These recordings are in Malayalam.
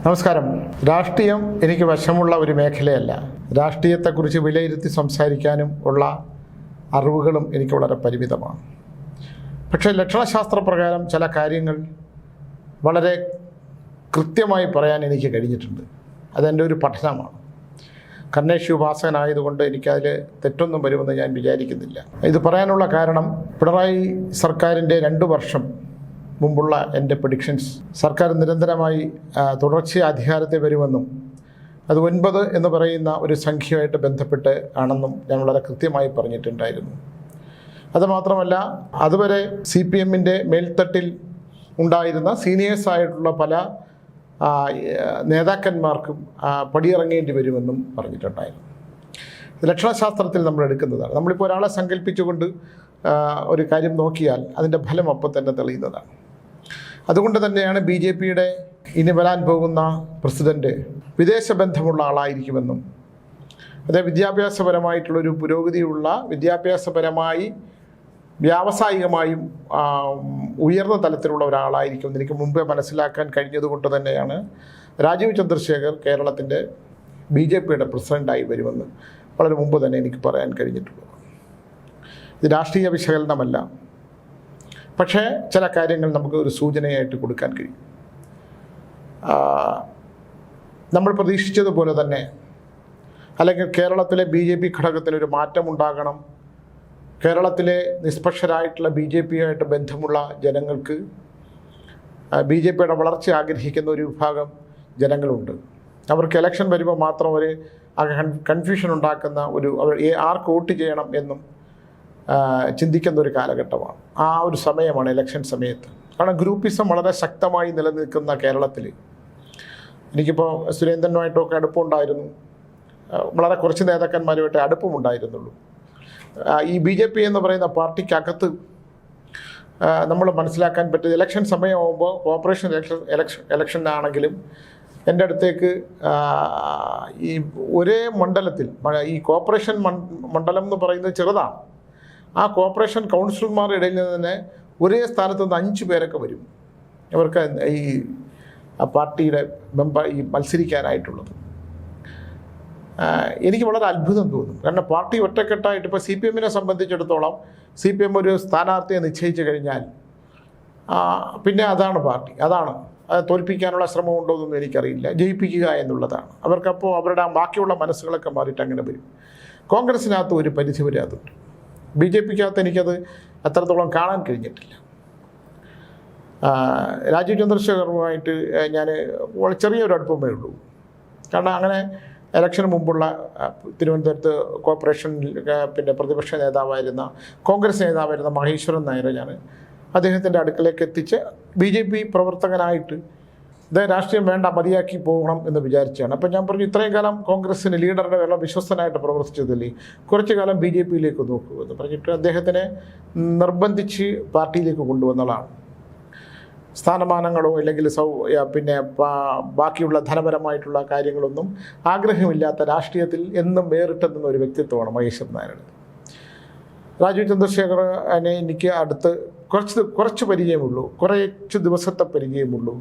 നമസ്കാരം. രാഷ്ട്രീയം എനിക്ക് വശമുള്ള ഒരു മേഖലയല്ല. രാഷ്ട്രീയത്തെക്കുറിച്ച് വിലയിരുത്തി സംസാരിക്കാനും ഉള്ള അറിവുകളും എനിക്ക് വളരെ പരിമിതമാണ്. പക്ഷേ ലക്ഷണശാസ്ത്രപ്രകാരം ചില കാര്യങ്ങൾ വളരെ കൃത്യമായി പറയാൻ എനിക്ക് കഴിഞ്ഞിട്ടുണ്ട്. അതെൻ്റെ ഒരു പഠനമാണ്. കർണേഷ് ഉപാസകനായതുകൊണ്ട് എനിക്കതിൽ തെറ്റൊന്നും വരുമെന്ന് ഞാൻ വിചാരിക്കുന്നില്ല. ഇത് പറയാനുള്ള കാരണം, പിണറായി സർക്കാരിൻ്റെ 2 വർഷം മുമ്പുള്ള എൻ്റെ പ്രഡിക്ഷൻസ്, സർക്കാർ നിരന്തരമായി തുടർച്ചയായി അധികാരത്തിൽ വരുമെന്നും അത് 9 എന്ന് പറയുന്ന ഒരു സംഖ്യയുമായിട്ട് ബന്ധപ്പെട്ട് ആണെന്നും ഞാൻ വളരെ കൃത്യമായി പറഞ്ഞിട്ടുണ്ടായിരുന്നു. അതുമാത്രമല്ല, അതുവരെ CPM-ൻ്റെ മേൽത്തട്ടിൽ ഉണ്ടായിരുന്ന സീനിയേഴ്സായിട്ടുള്ള പല നേതാക്കന്മാർക്കും പടിയിറങ്ങേണ്ടി വരുമെന്നും പറഞ്ഞിട്ടുണ്ടായിരുന്നു. ലക്ഷണശാസ്ത്രത്തിൽ നമ്മൾ എടുക്കുന്നതാണ്. നമ്മളിപ്പോൾ ഒരാളെ സങ്കല്പിച്ചുകൊണ്ട് ഒരു കാര്യം നോക്കിയാൽ അതിൻ്റെ ഫലം അപ്പം തന്നെ തെളിയുന്നതാണ്. അതുകൊണ്ട് തന്നെയാണ് BJP-യുടെ ഇനി വരാൻ പോകുന്ന പ്രസിഡന്റ് വിദേശ ബന്ധമുള്ള ആളായിരിക്കുമെന്നും, അത് വിദ്യാഭ്യാസപരമായിട്ടുള്ളൊരു പുരോഗതിയുള്ള, വിദ്യാഭ്യാസപരമായി വ്യാവസായികമായും ഉയർന്ന തലത്തിലുള്ള ഒരാളായിരിക്കും എനിക്ക് മുമ്പേ മനസ്സിലാക്കാൻ കഴിഞ്ഞതുകൊണ്ട് തന്നെയാണ് രാജീവ് ചന്ദ്രശേഖർ കേരളത്തിൻ്റെ BJP-യുടെ പ്രസിഡൻ്റായി വരുമെന്ന് വളരെ മുമ്പ് തന്നെ എനിക്ക് പറയാൻ കഴിഞ്ഞിട്ടുള്ളത്. ഇത് രാഷ്ട്രീയ വിശകലനമല്ല, പക്ഷേ ചില കാര്യങ്ങൾ നമുക്ക് ഒരു സൂചനയായിട്ട് കൊടുക്കാൻ കഴിയും. നമ്മൾ പ്രതീക്ഷിച്ചതുപോലെ തന്നെ, അല്ലെങ്കിൽ കേരളത്തിലെ BJP ഘടകത്തിനൊരു മാറ്റമുണ്ടാകണം, കേരളത്തിലെ നിഷ്പക്ഷരായിട്ടുള്ള BJP-യുമായിട്ട് ബന്ധമുള്ള ജനങ്ങൾക്ക്, BJP-യുടെ വളർച്ച ആഗ്രഹിക്കുന്ന ഒരു വിഭാഗം ജനങ്ങളുണ്ട്. അവർക്ക് ഇലക്ഷൻ വരുമ്പോൾ മാത്രം ഒരു കൺഫ്യൂഷൻ ഉണ്ടാക്കുന്ന ആർക്ക് വോട്ട് ചെയ്യണം എന്നും ചിന്തിക്കുന്ന ഒരു കാലഘട്ടമാണ്. ആ ഒരു സമയമാണ് ഇലക്ഷൻ സമയത്ത്. കാരണം ഗ്രൂപ്പിസം വളരെ ശക്തമായി നിലനിൽക്കുന്ന കേരളത്തിൽ, എനിക്കിപ്പോൾ സുരേന്ദ്രനുമായിട്ടൊക്കെ അടുപ്പമുണ്ടായിരുന്നു, വളരെ കുറച്ച് നേതാക്കന്മാരുമായിട്ട് അടുപ്പമുണ്ടായിരുന്നുള്ളൂ. ഈ BJP എന്ന് പറയുന്ന പാർട്ടിക്കകത്ത് നമ്മൾ മനസ്സിലാക്കാൻ പറ്റിയത്, ഇലക്ഷൻ സമയമാകുമ്പോൾ കോർപ്പറേഷൻ ഇലക്ഷനാണെങ്കിലും എൻ്റെ അടുത്തേക്ക് ഈ ഒരേ മണ്ഡലത്തിൽ, ഈ കോർപ്പറേഷൻ മണ്ഡലം എന്ന് പറയുന്നത് ചെറുതാണ്, ആ കോർപ്പറേഷൻ കൗൺസിലർമാരുടെ ഇടയിൽ നിന്ന് തന്നെ ഒരേ സ്ഥാനത്ത് നിന്ന് 5 പേരൊക്കെ വരും ഇവർക്ക് ഈ പാർട്ടിയുടെ മത്സരിക്കാനായിട്ടുള്ളത്. എനിക്ക് വളരെ അത്ഭുതം തോന്നും. കാരണം പാർട്ടി ഒറ്റക്കെട്ടായിട്ട്, ഇപ്പോൾ CPM-നെ സംബന്ധിച്ചിടത്തോളം CPM ഒരു സ്ഥാനാർത്ഥിയെ നിശ്ചയിച്ചു കഴിഞ്ഞാൽ പിന്നെ അതാണ് പാർട്ടി, അത് തോൽപ്പിക്കാനുള്ള ശ്രമമുണ്ടോ എന്നൊന്നും എനിക്കറിയില്ല. ജയിപ്പിക്കുക എന്നുള്ളതാണ് അവർക്കപ്പോൾ. അവരുടെ ബാക്കിയുള്ള മനസ്സുകളൊക്കെ മാറിയിട്ട് അങ്ങനെ വരും. കോൺഗ്രസിനകത്ത് ഒരു പരിധി വരെ അതുണ്ട്. BJP-ക്കകത്ത് എനിക്കത് അത്രത്തോളം കാണാൻ കഴിഞ്ഞിട്ടില്ല. രാജീവ് ചന്ദ്രശേഖറുമായിട്ട് ഞാൻ ചെറിയൊരു അടുപ്പമേ ഉള്ളൂ. കാരണം അങ്ങനെ ഇലക്ഷന് മുമ്പുള്ള തിരുവനന്തപുരത്ത് കോർപ്പറേഷനിൽ പ്രതിപക്ഷ നേതാവായിരുന്ന, കോൺഗ്രസ് നേതാവായിരുന്ന മഹേശ്വരൻ നായരെ ഞാൻ അദ്ദേഹത്തിൻ്റെ അടുക്കലേക്ക് എത്തിച്ച് BJP പ്രവർത്തകനായിട്ട് രാഷ്ട്രീയം വേണ്ട, മതിയാക്കി പോകണം എന്ന് വിചാരിച്ചാണ്. അപ്പം ഞാൻ പറഞ്ഞു, ഇത്രയും കാലം കോൺഗ്രസ്സിന് ലീഡറുടെ വെള്ളം വിശ്വസ്തനായിട്ട് പ്രവർത്തിച്ചതില്ലേ, കുറച്ചു കാലം BJP-യിലേക്ക് നോക്കൂ എന്ന് പറഞ്ഞിട്ട് അദ്ദേഹത്തിനെ നിർബന്ധിച്ച് പാർട്ടിയിലേക്ക് കൊണ്ടുവന്നതാണ്. സ്ഥാനമാനങ്ങളോ അല്ലെങ്കിൽ ബാക്കിയുള്ള ധനപരമായിട്ടുള്ള കാര്യങ്ങളൊന്നും ആഗ്രഹമില്ലാത്ത, രാഷ്ട്രീയത്തിൽ എന്നും വേറിട്ട് നിന്ന ഒരു വ്യക്തിത്വമാണ് മഹേശ്വരൻ നായരുടെ. രാജീവ് ചന്ദ്രശേഖരനെ എനിക്ക് അടുത്ത് കുറച്ച് പരിചയമുള്ളൂ, കുറച്ച് ദിവസത്തെ പരിചയമുള്ളൂ.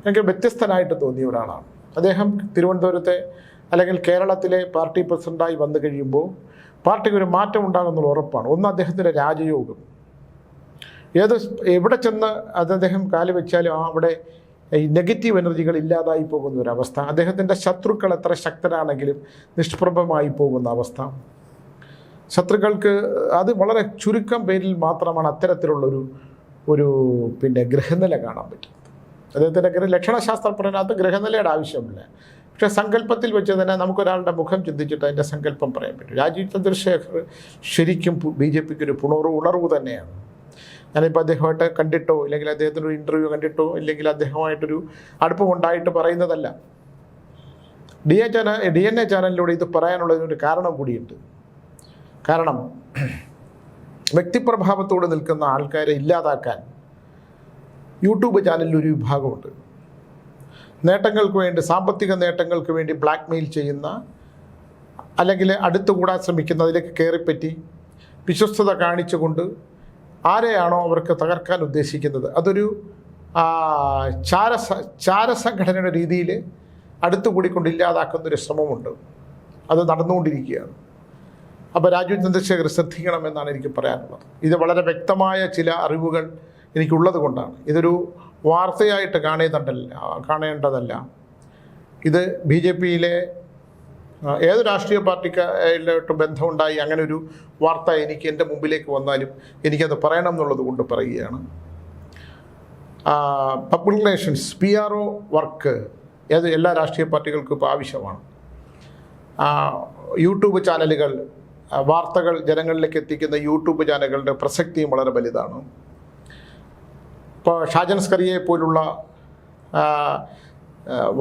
എനിക്ക് വ്യത്യസ്തനായിട്ട് തോന്നിയ ഒരാളാണ് അദ്ദേഹം. തിരുവനന്തപുരത്തെ അല്ലെങ്കിൽ കേരളത്തിലെ പാർട്ടി പ്രസിഡൻ്റായി വന്നു കഴിയുമ്പോൾ പാർട്ടിക്ക് ഒരു മാറ്റം ഉണ്ടാകുന്നുള്ള ഉറപ്പാണ്. ഒന്ന്, അദ്ദേഹത്തിൻ്റെ രാജയോഗം. എവിടെ ചെന്ന് അദ്ദേഹം കാല് വെച്ചാലും അവിടെ ഈ നെഗറ്റീവ് എനർജികൾ ഇല്ലാതായി പോകുന്ന ഒരവസ്ഥ. അദ്ദേഹത്തിൻ്റെ ശത്രുക്കൾ എത്ര ശക്തരാണെങ്കിലും നിഷ്പ്രഭമായി പോകുന്ന അവസ്ഥ. ശത്രുക്കൾക്ക് അത് വളരെ ചുരുക്കം പേരിൽ മാത്രമാണ് അത്തരത്തിലുള്ളൊരു ഗ്രഹനില കാണാൻ പറ്റുന്നത്. അദ്ദേഹത്തിൻ്റെ ലക്ഷണശാസ്ത്രപ്രകാരത്ത് ഗ്രഹനിലയുടെ ആവശ്യമില്ല. പക്ഷേ സങ്കല്പത്തിൽ വെച്ച് തന്നെ നമുക്കൊരാളുടെ മുഖം ചിന്തിച്ചിട്ട് അതിൻ്റെ സങ്കല്പം പറയാൻ പറ്റും. രാജീവ് ചന്ദ്രശേഖർ ശരിക്കും BJP-ക്ക് ഒരു ഉണർവ് തന്നെയാണ്. ഞാനിപ്പോൾ അദ്ദേഹമായിട്ട് കണ്ടിട്ടോ, ഇല്ലെങ്കിൽ അദ്ദേഹത്തിൻ്റെ ഒരു ഇൻ്റർവ്യൂ കണ്ടിട്ടോ, ഇല്ലെങ്കിൽ അദ്ദേഹമായിട്ടൊരു അടുപ്പമുണ്ടായിട്ട് പറയുന്നതല്ല. DNA ചാനലിലൂടെ ഇത് പറയാനുള്ളതിനൊരു കാരണം കൂടിയുണ്ട്. കാരണം വ്യക്തിപ്രഭാവത്തോട് നിൽക്കുന്ന ആൾക്കാരെ ഇല്ലാതാക്കാൻ യൂട്യൂബ് ചാനലിലൊരു വിഭാഗമുണ്ട്. നേട്ടങ്ങൾക്ക് വേണ്ടി, സാമ്പത്തിക നേട്ടങ്ങൾക്ക് വേണ്ടി ബ്ലാക്ക് മെയിൽ ചെയ്യുന്ന, അല്ലെങ്കിൽ അടുത്തുകൂടാൻ ശ്രമിക്കുന്നതിലേക്ക് കയറിപ്പറ്റി വിശ്വസ്തത കാണിച്ചുകൊണ്ട് ആരെയാണോ അവർക്ക് തകർക്കാൻ ഉദ്ദേശിക്കുന്നത്, അതൊരു ചാരസംഘടനയുടെ രീതിയിൽ അടുത്തുകൂടിക്കൊണ്ട് ഇല്ലാതാക്കുന്നൊരു ശ്രമമുണ്ട്. അത് നടന്നുകൊണ്ടിരിക്കുകയാണ്. അപ്പോൾ രാജീവ് ചന്ദ്രശേഖർ ശ്രദ്ധിക്കണമെന്നാണ് എനിക്ക് പറയാനുള്ളത്. ഇത് വളരെ വ്യക്തമായ ചില അറിവുകൾ എനിക്കുള്ളത് കൊണ്ടാണ്. ഇതൊരു വാർത്തയായിട്ട് കാണേണ്ടതല്ല. ഇത് BJPയിലെ ഏത് രാഷ്ട്രീയ പാർട്ടിക്കായിട്ട് ബന്ധമുണ്ടായി അങ്ങനെ ഒരു വാർത്ത എനിക്ക് എൻ്റെ മുമ്പിലേക്ക് വന്നാലും എനിക്കത് പറയണം എന്നുള്ളത് കൊണ്ട് പറയുകയാണ്. പബ്ലിക് റിലേഷൻസ് PRO വർക്ക് എല്ലാ രാഷ്ട്രീയ പാർട്ടികൾക്കും ഇപ്പോൾ ആവശ്യമാണ്. യൂട്യൂബ് ചാനലുകൾ, വാർത്തകൾ ജനങ്ങളിലേക്ക് എത്തിക്കുന്ന യൂട്യൂബ് ചാനലുകളുടെ പ്രസക്തിയും വളരെ വലുതാണ്. ഇപ്പോൾ ഷാജൻ സ്കറിയെ പോലുള്ള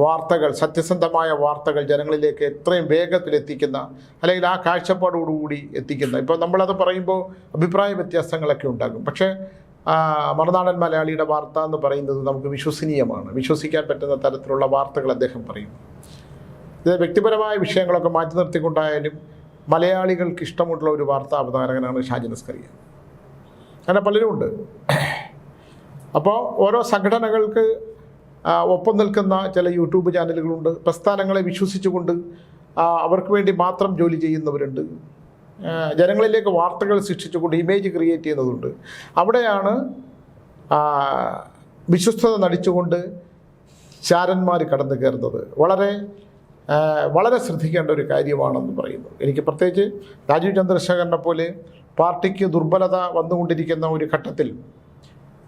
വാർത്തകൾ, സത്യസന്ധമായ വാർത്തകൾ ജനങ്ങളിലേക്ക് എത്രയും വേഗത്തിൽ എത്തിക്കുന്ന, അല്ലെങ്കിൽ ആ കാഴ്ചപ്പാടോടുകൂടി എത്തിക്കുന്ന, ഇപ്പോൾ നമ്മളത് പറയുമ്പോൾ അഭിപ്രായ വ്യത്യാസങ്ങളൊക്കെ ഉണ്ടാകും. പക്ഷേ മറുനാടൻ മലയാളിയുടെ വാർത്ത എന്ന് പറയുന്നത് നമുക്ക് വിശ്വസനീയമാണ്. വിശ്വസിക്കാൻ പറ്റുന്ന തരത്തിലുള്ള വാർത്തകൾ അദ്ദേഹം പറയും. ഇത് വ്യക്തിപരമായ വിഷയങ്ങളൊക്കെ മാറ്റി നിർത്തിക്കൊണ്ടായാലും മലയാളികൾക്ക് ഇഷ്ടമുള്ള ഒരു വാർത്താ അവതാരകനാണ് ഷാജൻ സ്കറിയ. അങ്ങനെ പലരുമുണ്ട്. അപ്പോൾ ഓരോ സംഘടനകൾക്ക് ഒപ്പം നിൽക്കുന്ന ചില യൂട്യൂബ് ചാനലുകളുണ്ട്. പ്രസ്ഥാനങ്ങളെ വിശ്വസിച്ചുകൊണ്ട് അവർക്ക് വേണ്ടി മാത്രം ജോലി ചെയ്യുന്നവരുണ്ട്. ജനങ്ങളിലേക്ക് വാർത്തകൾ സൃഷ്ടിച്ചുകൊണ്ട് ഇമേജ് ക്രിയേറ്റ് ചെയ്യുന്നതുണ്ട്. അവിടെയാണ് വിശ്വസ്തത നടിച്ചുകൊണ്ട് ചാരന്മാർ കടന്നു കയറുന്നത്. വളരെ ശ്രദ്ധിക്കേണ്ട ഒരു കാര്യമാണെന്ന് പറയുന്നു. എനിക്ക് പ്രത്യേകിച്ച് രാജീവ് ചന്ദ്രശേഖരനെ പോലെ പാർട്ടിക്ക് ദുർബലത വന്നുകൊണ്ടിരിക്കുന്ന ഒരു ഘട്ടത്തിൽ,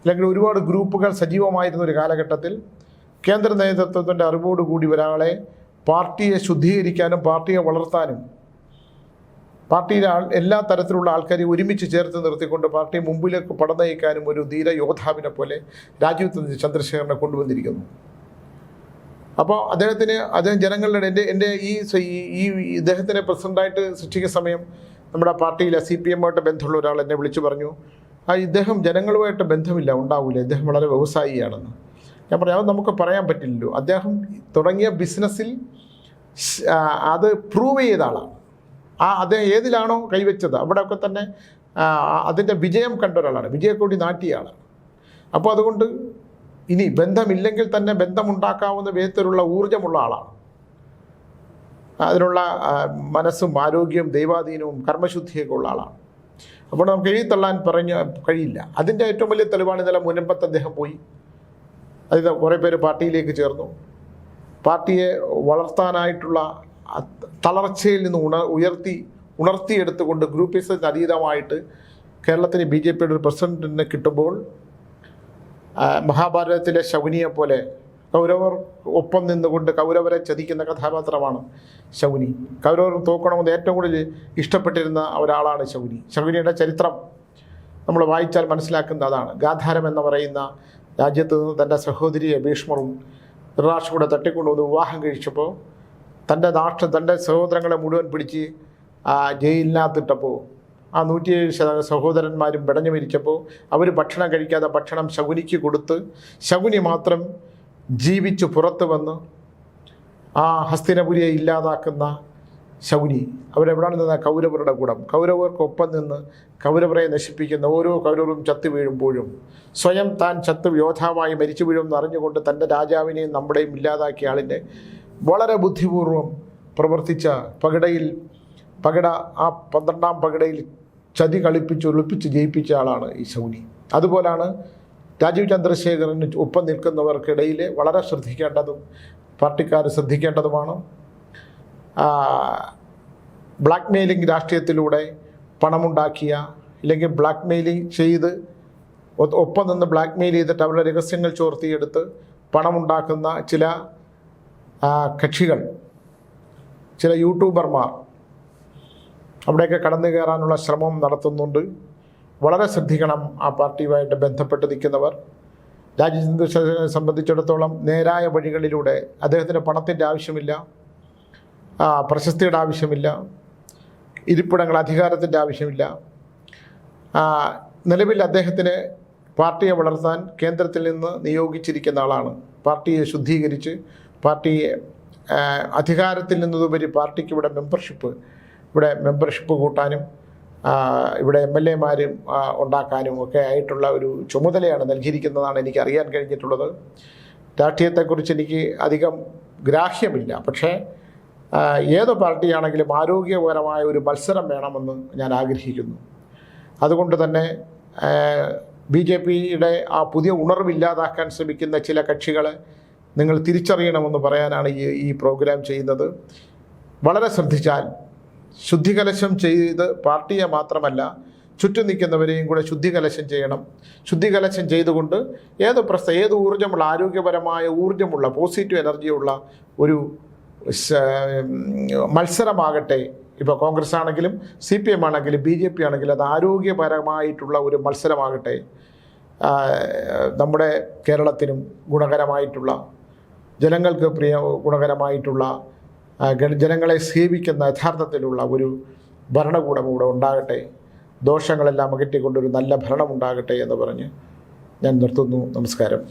അല്ലെങ്കിൽ ഒരുപാട് ഗ്രൂപ്പുകൾ സജീവമായിരുന്ന ഒരു കാലഘട്ടത്തിൽ കേന്ദ്ര നേതൃത്വത്തിൻ്റെ അറിവോടുകൂടി ഒരാളെ പാർട്ടിയെ ശുദ്ധീകരിക്കാനും പാർട്ടിയെ വളർത്താനും പാർട്ടിയിലെ എല്ലാ തരത്തിലുള്ള ആൾക്കാരെ ഒരുമിച്ച് ചേർത്ത് നിർത്തിക്കൊണ്ട് പാർട്ടിയെ മുമ്പിലേക്ക് പടനയിക്കാനും ഒരു ധീര യോദ്ധാവിനെ പോലെ രാജീവ് ചന്ദ്രശേഖരനെ കൊണ്ടുവന്നിരിക്കുന്നു. അപ്പോൾ അദ്ദേഹം ജനങ്ങളുടെ എൻ്റെ ഈ ഇദ്ദേഹത്തിനെ പ്രസിഡൻ്റായിട്ട് സൃഷ്ടിക്കുന്ന സമയം നമ്മുടെ പാർട്ടിയിലെ CPM-ആയിട്ട് ബന്ധമുള്ള ഒരാൾ എന്നെ വിളിച്ചു പറഞ്ഞു, ഇദ്ദേഹം ജനങ്ങളുമായിട്ട് ഉണ്ടാവില്ല, ഇദ്ദേഹം വളരെ വ്യവസായിയാണെന്ന്. ഞാൻ പറയാം, അത് നമുക്ക് പറയാൻ പറ്റില്ലല്ലോ. അദ്ദേഹം തുടങ്ങിയ ബിസിനസ്സിൽ അത് പ്രൂവ് ചെയ്ത ആളാണ്. അദ്ദേഹം ഏതിലാണോ കൈവച്ചത് അവിടെയൊക്കെ തന്നെ അതിൻ്റെ വിജയം കണ്ട ഒരാളാണ്, വിജയക്കൊടി നാട്ടിയ ആളാണ്. അപ്പോൾ അതുകൊണ്ട് ഇനി ബന്ധമില്ലെങ്കിൽ തന്നെ ബന്ധമുണ്ടാക്കാവുന്ന വിധത്തിലുള്ള ഊർജ്ജമുള്ള ആളാണ്. അതിനുള്ള മനസ്സും ആരോഗ്യവും ദൈവാധീനവും കർമ്മശുദ്ധിയൊക്കെ ഉള്ള ആളാണ്. അപ്പോൾ നമുക്ക് എഴുതിത്തള്ളാൻ കഴിയില്ല. അതിൻ്റെ ഏറ്റവും വലിയ തെളിവാണ് ഇന്നലെ മുനമ്പത്ത് അദ്ദേഹം പോയി. അതിൽ കുറേ പേര് പാർട്ടിയിലേക്ക് ചേർന്നു. പാർട്ടിയെ വളർത്താനായിട്ടുള്ള തളർച്ചയിൽ നിന്ന് ഉണർത്തിയെടുത്തുകൊണ്ട് ഗ്രൂപ്പിസത്തിന് അതീതമായിട്ട് കേരളത്തിന് BJPയുടെ ഒരു പ്രസിഡന്റിനെ കിട്ടുമ്പോൾ മഹാഭാരതത്തിലെ ശകുനിയെ പോലെ കൗരവർ ഒപ്പം നിന്നുകൊണ്ട് കൗരവരെ ചതിക്കുന്ന കഥാപാത്രമാണ് ശകുനി. കൗരവർ തോക്കണമെന്ന് ഏറ്റവും കൂടുതൽ ഇഷ്ടപ്പെട്ടിരുന്ന ഒരാളാണ് ശകുനിയുടെ ചരിത്രം നമ്മൾ വായിച്ചാൽ മനസ്സിലാക്കുന്ന അതാണ്. ഗാന്ധാരം എന്ന് പറയുന്ന രാജ്യത്ത് നിന്ന് തൻ്റെ സഹോദരിയെ ഭീഷ്മറും ധൃതരാഷ്ട്രരും കൂടെ തട്ടിക്കൊണ്ടുവന്ന് വിവാഹം കഴിച്ചപ്പോൾ തൻ്റെ സഹോദരങ്ങളെ മുഴുവൻ പിടിച്ച് ജയിലിനകത്തിട്ടപ്പോൾ ആ 107 സഹോദരന്മാരും പിടഞ്ഞു മരിച്ചപ്പോൾ അവർ ഭക്ഷണം കഴിക്കാതെ ഭക്ഷണം ശകുനിക്ക് കൊടുത്ത് ശകുനി മാത്രം ജീവിച്ച് പുറത്ത് വന്ന് ആ ഹസ്തിനപുരിയെ ഇല്ലാതാക്കുന്ന ശകുനി അവരെവിടാണ് നിന്ന് കൗരവരുടെ കൂടം, കൗരവർക്കൊപ്പം നിന്ന് കൗരവരെ നശിപ്പിക്കുന്ന ഓരോ കൗരവരും ചത്തു വീഴുമ്പോഴും സ്വയം താൻ യോദ്ധാവായി മരിച്ചു വീഴുമെന്ന് അറിഞ്ഞുകൊണ്ട് തൻ്റെ രാജാവിനെയും നമ്മുടെയും ഇല്ലാതാക്കിയ ആളിൻ്റെ വളരെ ബുദ്ധിപൂർവം പ്രവർത്തിച്ച പകിട ആ 12ാം പകിടയിൽ ചതി ഒളിപ്പിച്ച് ജയിപ്പിച്ച ആളാണ് ഈ ശകുനി. അതുപോലാണ് രാജീവ് ചന്ദ്രശേഖരന് ഒപ്പം നിൽക്കുന്നവർക്കിടയിൽ വളരെ ശ്രദ്ധിക്കേണ്ടതും പാർട്ടിക്കാർ ശ്രദ്ധിക്കേണ്ടതുമാണ്. ബ്ലാക്ക് മെയിലിംഗ് രാഷ്ട്രീയത്തിലൂടെ പണമുണ്ടാക്കിയ, ഇല്ലെങ്കിൽ ബ്ലാക്ക് മെയിലിംഗ് ചെയ്ത് ഒപ്പം നിന്ന് ബ്ലാക്ക് മെയിൽ ചെയ്തിട്ട് അവരുടെ രഹസ്യങ്ങൾ ചോർത്തിയെടുത്ത് പണമുണ്ടാക്കുന്ന ചില കക്ഷികൾ, ചില യൂട്യൂബർമാർ അവിടെയൊക്കെ കടന്നു കയറാനുള്ള ശ്രമം നടത്തുന്നുണ്ട്. വളരെ ശ്രദ്ധിക്കണം ആ പാർട്ടിയുമായിട്ട് ബന്ധപ്പെട്ട് നിൽക്കുന്നവർ. രാജീവ് ചന്ദ്രശേഖരനെ സംബന്ധിച്ചിടത്തോളം നേരായ വഴികളിലൂടെ അദ്ദേഹത്തിന് പണത്തിൻ്റെ ആവശ്യമില്ല, പ്രശസ്തിയുടെ ആവശ്യമില്ല, ഇരിപ്പിടങ്ങൾ അധികാരത്തിൻ്റെ ആവശ്യമില്ല. നിലവിൽ അദ്ദേഹത്തിന് പാർട്ടിയെ വളർത്താൻ കേന്ദ്രത്തിൽ നിന്ന് നിയോഗിച്ചിരിക്കുന്ന ആളാണ്. പാർട്ടിയെ ശുദ്ധീകരിച്ച് പാർട്ടിയെ അധികാരത്തിൽ നിന്നുപരി പാർട്ടിക്ക് ഇവിടെ മെമ്പർഷിപ്പ് കൂട്ടാനും ഇവിടെ MLA-മാരും ഉണ്ടാക്കാനും ഒക്കെ ആയിട്ടുള്ള ഒരു ചുമതലയാണ് നൽകിയിരിക്കുന്നതാണ് എനിക്ക് അറിയാൻ കഴിഞ്ഞിട്ടുള്ളത്. രാഷ്ട്രീയത്തെക്കുറിച്ച് എനിക്ക് അധികം ഗ്രാഹ്യമില്ല. പക്ഷേ ഏത് പാർട്ടിയാണെങ്കിലും ആരോഗ്യപരമായ ഒരു മത്സരം വേണമെന്ന് ഞാൻ ആഗ്രഹിക്കുന്നു. അതുകൊണ്ട് തന്നെ BJP-യുടെ ആ പുതിയ ഉണർവില്ലാതാക്കാൻ ശ്രമിക്കുന്ന ചില കക്ഷികളെ നിങ്ങൾ തിരിച്ചറിയണമെന്ന് പറയാനാണ് ഈ പ്രോഗ്രാം ചെയ്യുന്നത്. വളരെ ശ്രദ്ധിച്ചാൽ ശുദ്ധികലശം ചെയ്ത് പാർട്ടിയെ മാത്രമല്ല ചുറ്റും നിൽക്കുന്നവരെയും കൂടെ ശുദ്ധികലശം ചെയ്യണം. ശുദ്ധികലശം ചെയ്തുകൊണ്ട് ഏത് ഊർജ്ജമുള്ള ആരോഗ്യപരമായ ഊർജ്ജമുള്ള പോസിറ്റീവ് എനർജിയുള്ള ഒരു മത്സരമാകട്ടെ. ഇപ്പോൾ കോൺഗ്രസ് ആണെങ്കിലും CPM ആണെങ്കിലും BJP ആണെങ്കിലും അത് ആരോഗ്യപരമായിട്ടുള്ള ഒരു മത്സരമാകട്ടെ. നമ്മുടെ കേരളത്തിനും ഗുണകരമായിട്ടുള്ള, ജനങ്ങൾക്ക് ഗുണകരമായിട്ടുള്ള, ജനങ്ങളെ സേവിക്കുന്ന യഥാർത്ഥത്തിലുള്ള ഒരു ഭരണകൂടം ഇവിടെ ഉണ്ടാകട്ടെ. ദോഷങ്ങളെല്ലാം അകറ്റിക്കൊണ്ടൊരു നല്ല ഭരണം ഉണ്ടാകട്ടെ എന്ന് പറഞ്ഞ് ഞാൻ നിർത്തുന്നു. നമസ്കാരം.